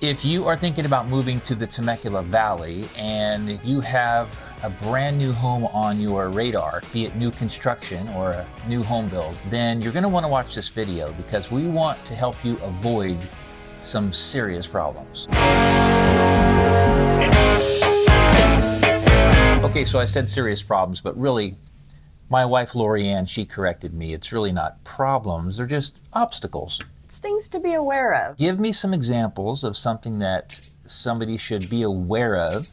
If you are thinking about moving to the Temecula Valley and you have a brand new home on your radar, be it new construction or a new home build, then you're going to want to watch this video because we want to help you avoid some serious problems. Okay, so I said serious problems, but really, my wife Lori Ann, she corrected me. It's really not problems, they're just obstacles. It's things to be aware of. Give me some examples of something that somebody should be aware of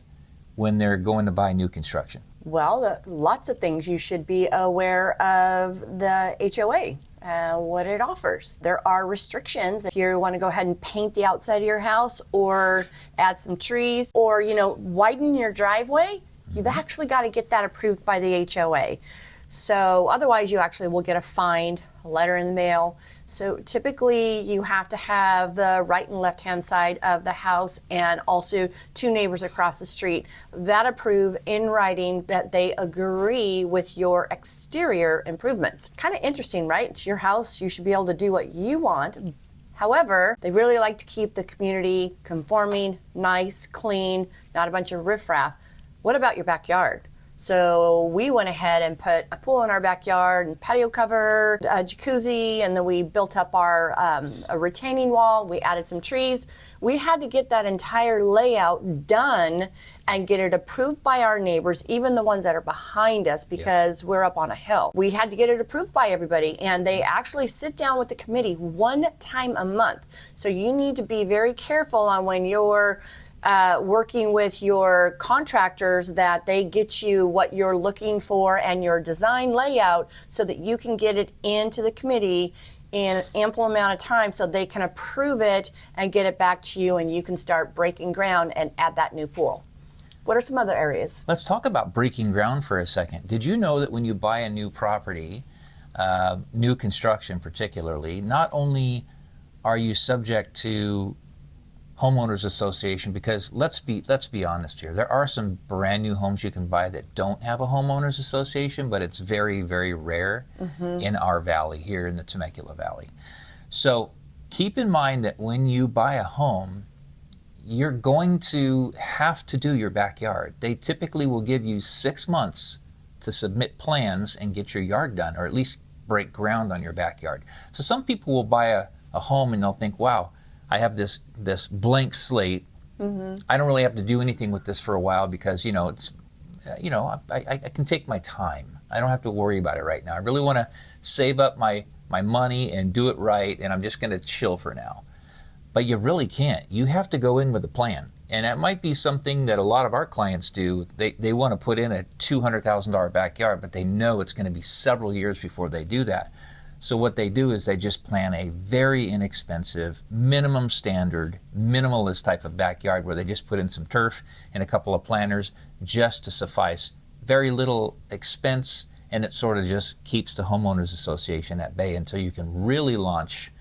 when they're going to buy new construction. Well, lots of things. You should be aware of the HOA. What it offers. There are restrictions if you want to go ahead and paint the outside of your house or add some trees or, widen your driveway. You've actually got to get that approved by the HOA. So otherwise you actually will get a fine, a letter in the mail. So typically you have to have the right and left hand side of the house and also two neighbors across the street that approve in writing that they agree with your exterior improvements. Kind of interesting, right? It's your house. You should be able to do what you want. However, they really like to keep the community conforming, nice, clean, not a bunch of riffraff. What about your backyard? So we went ahead and put a pool in our backyard and patio cover, a jacuzzi, and then we built up our a retaining wall. We added some trees. We had to get that entire layout done and get it approved by our neighbors, even the ones that are behind us because we're up on a hill. We had to get it approved by everybody, and they actually sit down with the committee one time a month. So you need to be very careful on when you're working with your contractors that they get you what you're looking for and your design layout so that you can get it into the committee in an ample amount of time so they can approve it and get it back to you and you can start breaking ground and add that new pool. What are some other areas? Let's talk about breaking ground for a second. Did you know that when you buy a new property, new construction particularly, not only are you subject to homeowners association, because let's be honest here, there are some brand new homes you can buy that don't have a homeowners association, but it's very, very rare in our valley here in the Temecula Valley. So keep in mind that when you buy a home, you're going to have to do your backyard. They typically will give you 6 months to submit plans and get your yard done, or at least break ground on your backyard. So some people will buy a home and they'll think, wow, I have this blank slate. I don't really have to do anything with this for a while because, it's, I can take my time. I don't have to worry about it right now. I really want to save up my money and do it right, and I'm just going to chill for now. But you really can't. You have to go in with a plan. And that might be something that a lot of our clients do. They want to put in a $200,000 backyard, but they know it's going to be several years before they do that. So what they do is they just plan a very inexpensive, minimum standard, minimalist type of backyard where they just put in some turf and a couple of planters just to suffice. Very little expense, and it sort of just keeps the homeowners association at bay until you can really launch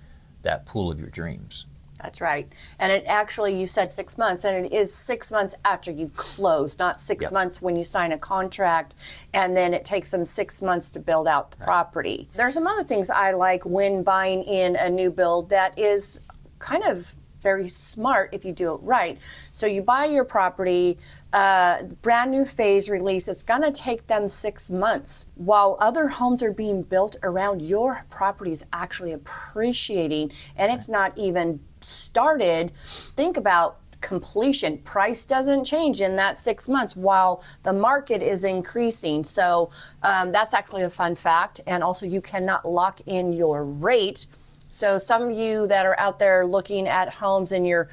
that pool of your dreams. That's right. And it actually, you said 6 months, and it is 6 months after you close, not 6 months when you sign a contract, and then it takes them 6 months to build out the property. There's some other things I like when buying in a new build that is kind of very smart if you do it right. So you buy your property, brand new phase release, it's gonna take them 6 months. While other homes are being built around, your property is actually appreciating and it's not even started. Think about completion. Price doesn't change in that 6 months while the market is increasing. So that's actually a fun fact. And also you cannot lock in your rate. So some of you that are out there looking at homes and you're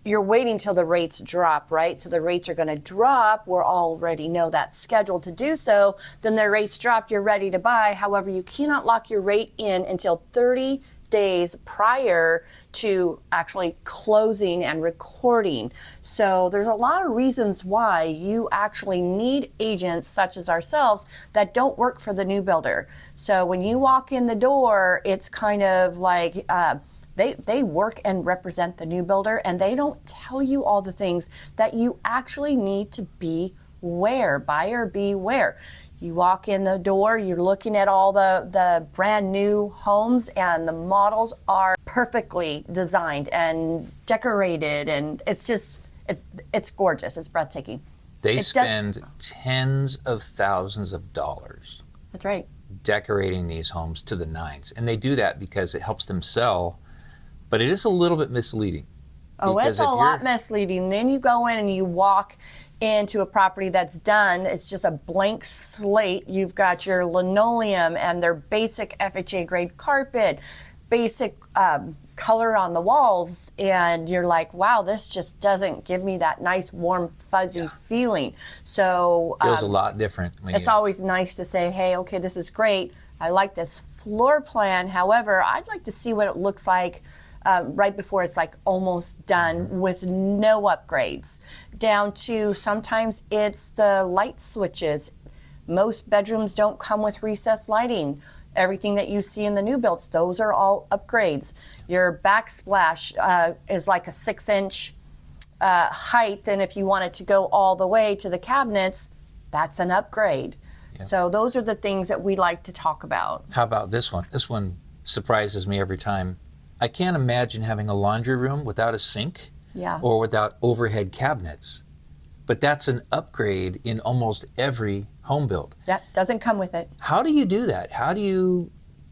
waiting till the rates drop, right? So the rates are going to drop. We already know that's scheduled to do so. Then the rates drop, you're ready to buy. However, you cannot lock your rate in until 30 days prior to actually closing and recording. So there's a lot of reasons why you actually need agents such as ourselves that don't work for the new builder. So when you walk in the door, it's kind of like they work and represent the new builder, and they don't tell you all the things that you actually need to be aware. Buyer beware. You walk in the door, you're looking at all the brand new homes, and the models are perfectly designed and decorated, and it's gorgeous. It's breathtaking. They spend tens of thousands of dollars. That's right. Decorating these homes to the nines. And they do that because it helps them sell, but it is a little bit misleading. Oh, it's a lot misleading. Then you go in and you walk into a property that's done. It's just a blank slate. You've got your linoleum and their basic FHA grade carpet, basic color on the walls, and you're like, wow, this just doesn't give me that nice, warm, fuzzy feeling. So feels a lot different. It's always nice to say, hey, okay, this is great. I like this floor plan. However, I'd like to see what it looks like right before it's like almost done with no upgrades. Down to sometimes it's the light switches. Most bedrooms don't come with recessed lighting. Everything that you see in the new builds, those are all upgrades. Your backsplash is like a 6-inch height, and if you wanted to go all the way to the cabinets, that's an upgrade. Yep. So those are the things that we like to talk about. How about this one? This one surprises me every time. I can't imagine having a laundry room without a sink or without overhead cabinets. But that's an upgrade in almost every home build. That doesn't come with it. How do you do that?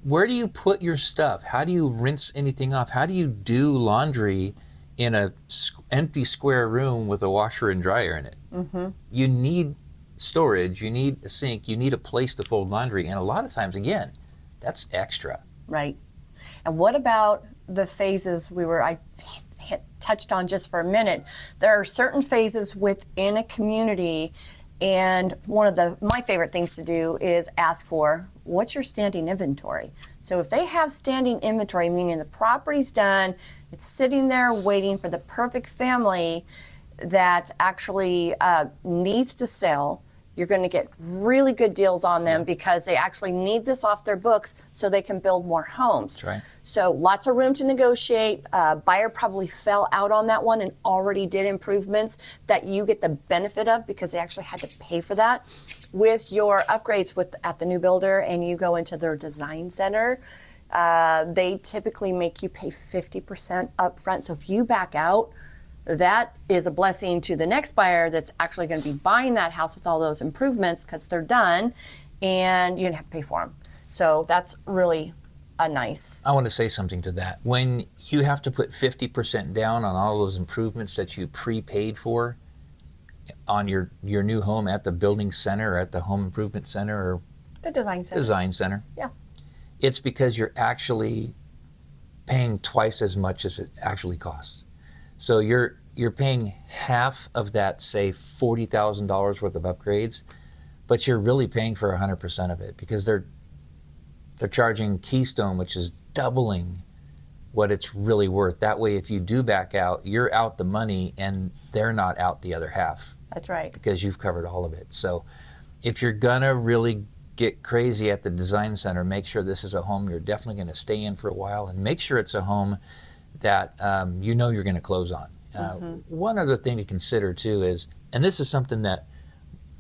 Where do you put your stuff? How do you rinse anything off? How do you do laundry in a empty square room with a washer and dryer in it? Mm-hmm. You need storage, you need a sink, you need a place to fold laundry. And a lot of times, again, that's extra. Right. And what about the phases I touched on just for a minute? There are certain phases within a community, and one of my favorite things to do is ask for, what's your standing inventory? So if they have standing inventory, meaning the property's done, it's sitting there waiting for the perfect family that actually needs to sell, you're going to get really good deals on them because they actually need this off their books so they can build more homes. That's right. So lots of room to negotiate. Buyer probably fell out on that one and already did improvements that you get the benefit of because they actually had to pay for that. With your upgrades at the new builder and you go into their design center, they typically make you pay 50% upfront. So if you back out, that is a blessing to the next buyer that's actually going to be buying that house with all those improvements because they're done and you didn't have to pay for them. So that's really a nice. I want to say something to that. When you have to put 50% down on all those improvements that you prepaid for on your new home at the building center or at the home improvement center or the design center. Yeah. It's because you're actually paying twice as much as it actually costs. So you're paying half of that, say $40,000 worth of upgrades, but you're really paying for 100% of it because they're charging Keystone, which is doubling what it's really worth. That way, if you do back out, you're out the money and they're not out the other half. That's right. Because you've covered all of it. So if you're gonna really get crazy at the design center, make sure this is a home you're definitely gonna stay in for a while and make sure it's a home that you know you're going to close on. One other thing to consider too is, and this is something that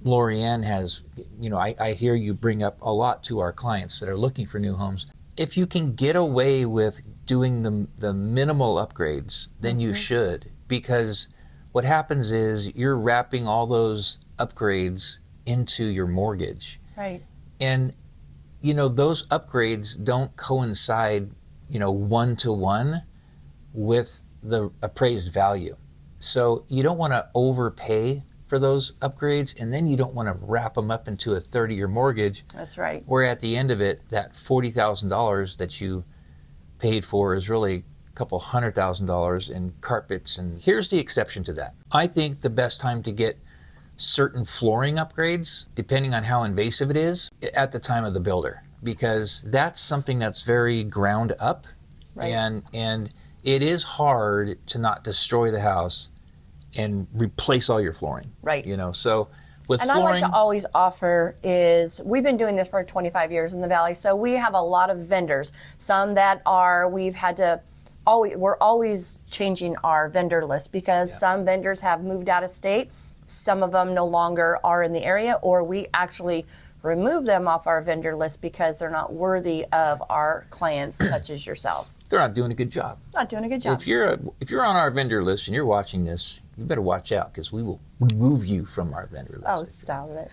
Lorianne has, I hear you bring up a lot to our clients that are looking for new homes. If you can get away with doing the minimal upgrades, then you should, because what happens is you're wrapping all those upgrades into your mortgage. Right. And, those upgrades don't coincide, one-to-one with the appraised value. So you don't want to overpay for those upgrades, and then you don't want to wrap them up into a 30-year mortgage. That's right. Where at the end of it, that $40,000 that you paid for is really a couple $100,000 in carpets. And here's the exception to that. I think the best time to get certain flooring upgrades, depending on how invasive it is, at the time of the builder, because that's something that's very ground up. Right. And it is hard to not destroy the house and replace all your flooring. Right. So with and flooring. I like to always offer is, we've been doing this for 25 years in the Valley, so we have a lot of vendors. Some that we're always changing our vendor list because some vendors have moved out of state. Some of them no longer are in the area, or we actually remove them off our vendor list because they're not worthy of our clients such as yourself. They're not doing a good job. Not doing a good job. If you're on our vendor list and you're watching this, you better watch out because we will remove you from our vendor list. Oh, stop it.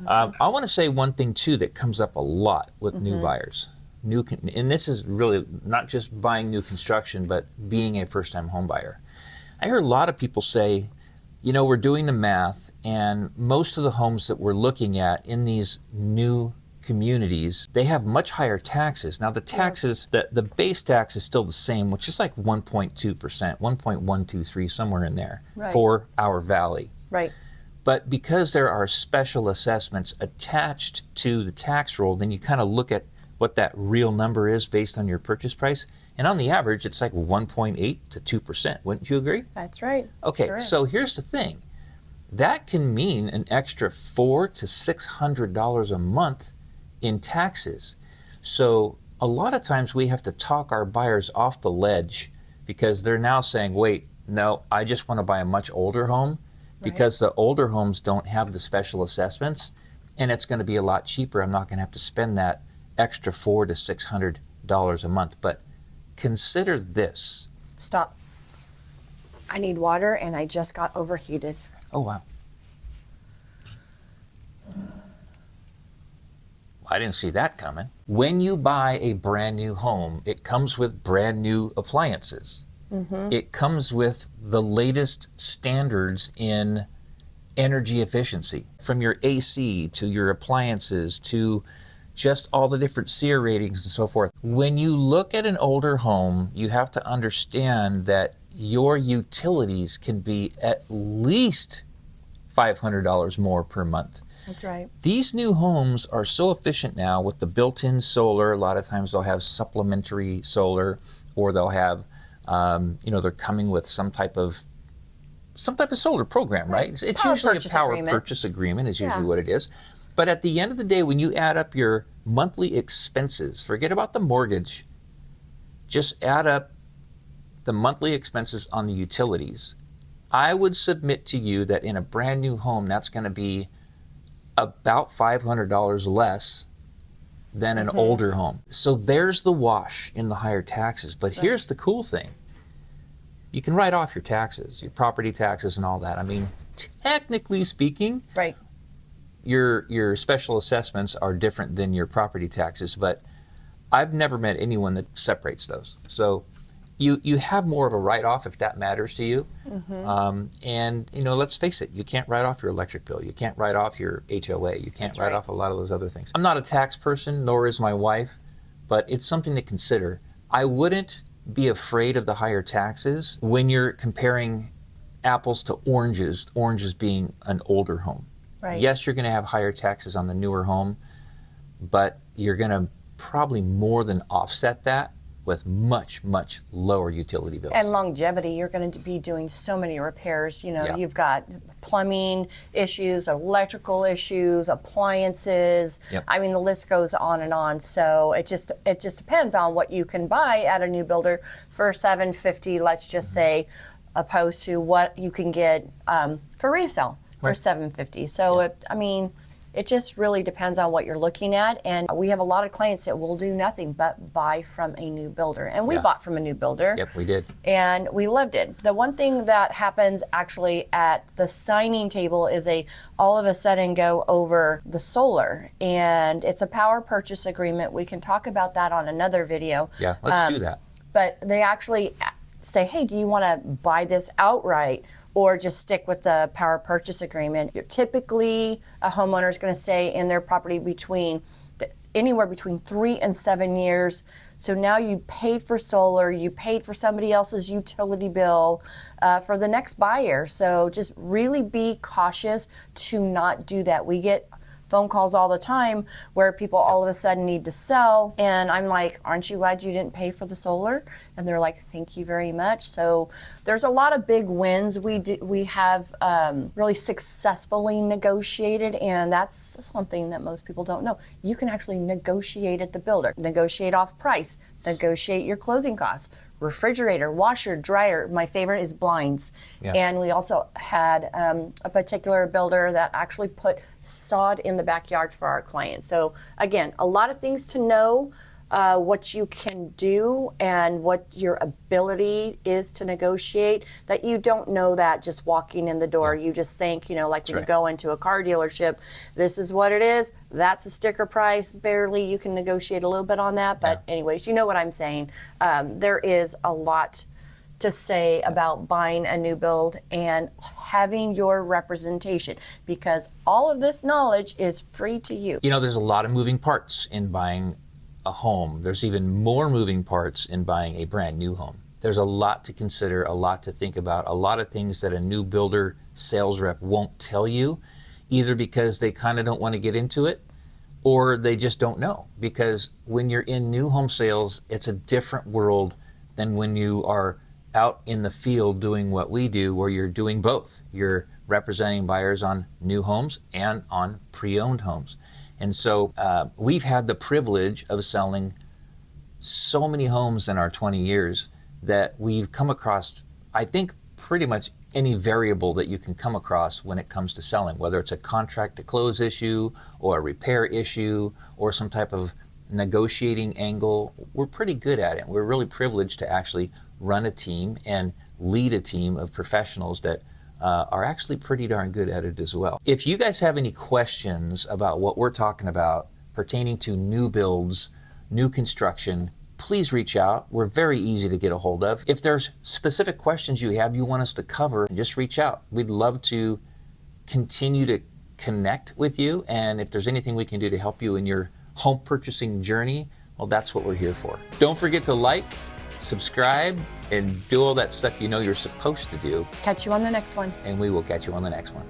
I want to say one thing too that comes up a lot with new buyers. And this is really not just buying new construction, but being a first-time home buyer. I hear a lot of people say, we're doing the math, and most of the homes that we're looking at in these new communities, they have much higher taxes. Now the taxes, the base tax is still the same, which is like 1.2%, 1.123, somewhere in there for our valley. Right. But because there are special assessments attached to the tax roll, then you kind of look at what that real number is based on your purchase price. And on the average, it's like 1.8 to 2%. Wouldn't you agree? That's right. Okay, Sure is. so here's the thing. That can mean an extra $400 to $600 a month in taxes. So a lot of times we have to talk our buyers off the ledge because they're now saying, wait, no, I just want to buy a much older home because the older homes don't have the special assessments and it's going to be a lot cheaper. I'm not going to have to spend that extra $400 to $600 a month. But consider this. Stop. I need water and I just got overheated. Oh, wow. I didn't see that coming. When you buy a brand new home, it comes with brand new appliances. It comes with the latest standards in energy efficiency, from your AC to your appliances to just all the different SEER ratings and so forth. When you look at an older home, you have to understand that your utilities can be at least $500 more per month. That's right. These new homes are so efficient now with the built-in solar. A lot of times they'll have supplementary solar, or they'll have, they're coming with some type of solar program, right? It's Power usually a purchase power agreement. purchase agreement is usually what it is. But at the end of the day, when you add up your monthly expenses, forget about the mortgage, just add up the monthly expenses on the utilities. I would submit to you that in a brand new home, that's going to be about $500 less than an older home. So there's the wash in the higher taxes. But here's the cool thing. You can write off your taxes, your property taxes and all that. I mean, technically speaking, Right. your special assessments are different than your property taxes, but I've never met anyone that separates those. So you have more of a write-off if that matters to you. And let's face it, you can't write off your electric bill, you can't write off your HOA, you can't write off a lot of those other things. I'm not a tax person, nor is my wife, but it's something to consider. I wouldn't be afraid of the higher taxes when you're comparing apples to oranges, oranges being an older home. Right. Yes, you're going to have higher taxes on the newer home, but you're going to probably more than offset that with much, much lower utility bills. And longevity, you're going to be doing so many repairs. You've got plumbing issues, electrical issues, appliances. Yep. I mean, the list goes on and on. So it just depends on what you can buy at a new builder for $750, let's just say, opposed to what you can get for resale for $750. So it just really depends on what you're looking at. And we have a lot of clients that will do nothing but buy from a new builder. And we bought from a new builder. Yep, we did. And we loved it. The one thing that happens actually at the signing table is all of a sudden go over the solar. And it's a power purchase agreement. We can talk about that on another video. Yeah, let's do that. But they actually say, hey, do you want to buy this outright or just stick with the power purchase agreement? Typically, a homeowner is going to stay in their property anywhere between 3 and 7 years. So now you paid for solar, you paid for somebody else's utility bill for the next buyer. So just really be cautious to not do that. We get phone calls all the time where people all of a sudden need to sell, and I'm like, aren't you glad you didn't pay for the solar? And they're like, thank you very much. So there's a lot of big wins we have really successfully negotiated, and that's something that most people don't know. You can actually negotiate at the builder, negotiate off price, negotiate your closing costs, refrigerator, washer, dryer. My favorite is blinds. Yeah. And we also had a particular builder that actually put sod in the backyard for our clients. So again, a lot of things to know. What you can do and what your ability is to negotiate, that you don't know that just walking in the door. You just think, you know, like when you go into a car dealership, this is what it is, that's a sticker price, barely you can negotiate a little bit on that. But anyways, you know what I'm saying. There is a lot to say about buying a new build and having your representation, because all of this knowledge is free to you. You know, there's a lot of moving parts in buying a home. There's even more moving parts in buying a brand new home. There's a lot to consider, a lot to think about, a lot of things that a new builder sales rep won't tell you, either because they kind of don't want to get into it or they just don't know. Because when you're in new home sales, it's a different world than when you are out in the field doing what we do, where you're doing both. You're representing buyers on new homes and on pre-owned homes. And so we've had the privilege of selling so many homes in our 20 years that we've come across, I think, pretty much any variable that you can come across when it comes to selling, whether it's a contract to close issue or a repair issue or some type of negotiating angle. We're pretty good at it. We're really privileged to actually run a team and lead a team of professionals that are actually pretty darn good at it as well. If you guys have any questions about what we're talking about pertaining to new builds, new construction, please reach out. We're very easy to get a hold of. If there's specific questions you have you want us to cover, just reach out. We'd love to continue to connect with you, and if there's anything we can do to help you in your home purchasing journey, well, that's what we're here for. Don't forget to like, subscribe, and do all that stuff you know you're supposed to do. Catch you on the next one. And we will catch you on the next one.